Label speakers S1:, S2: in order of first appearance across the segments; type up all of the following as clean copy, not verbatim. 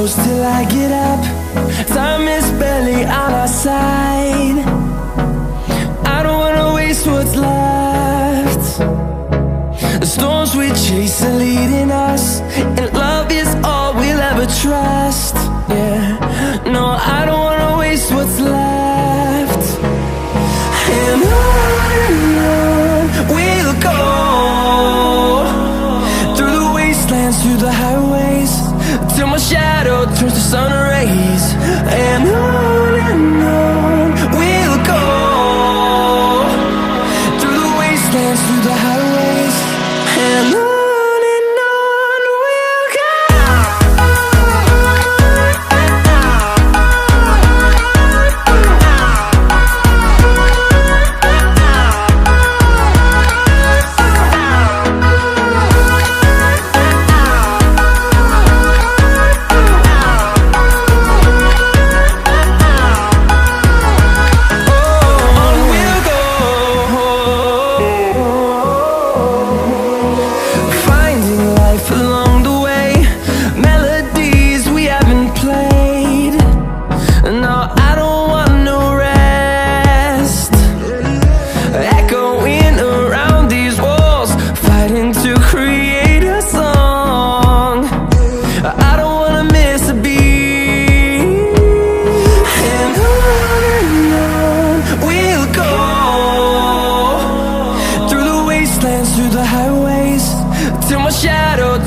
S1: close till I get up. Time is barely on our side. I don't wanna waste what's left. The storms we chase are leading us, and love is all we'll ever trust. Yeah, no, I don't wanna waste what's left. And on we'll go, through the wastelands, through the highways, till my shadow turns to sun rays. And on we'll go, through the wastelands, through the highways, and on we'll go.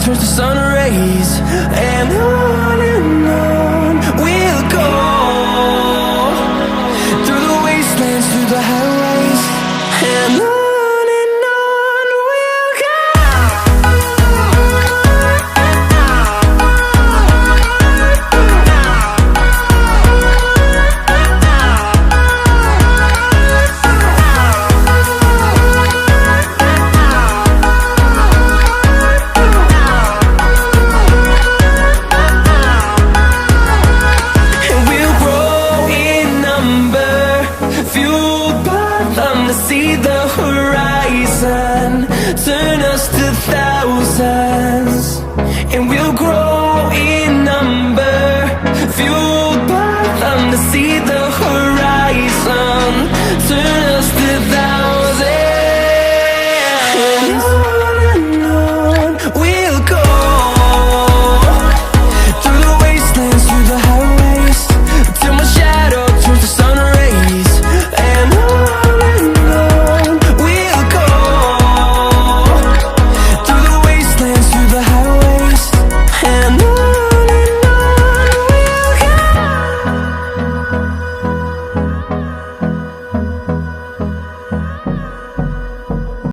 S1: Turns to sun rays, and on we'll go, through the wastelands, through the highways, and on we'll go. Turn us to thousands, and we'll grow in number, fueled by them to see the horizon.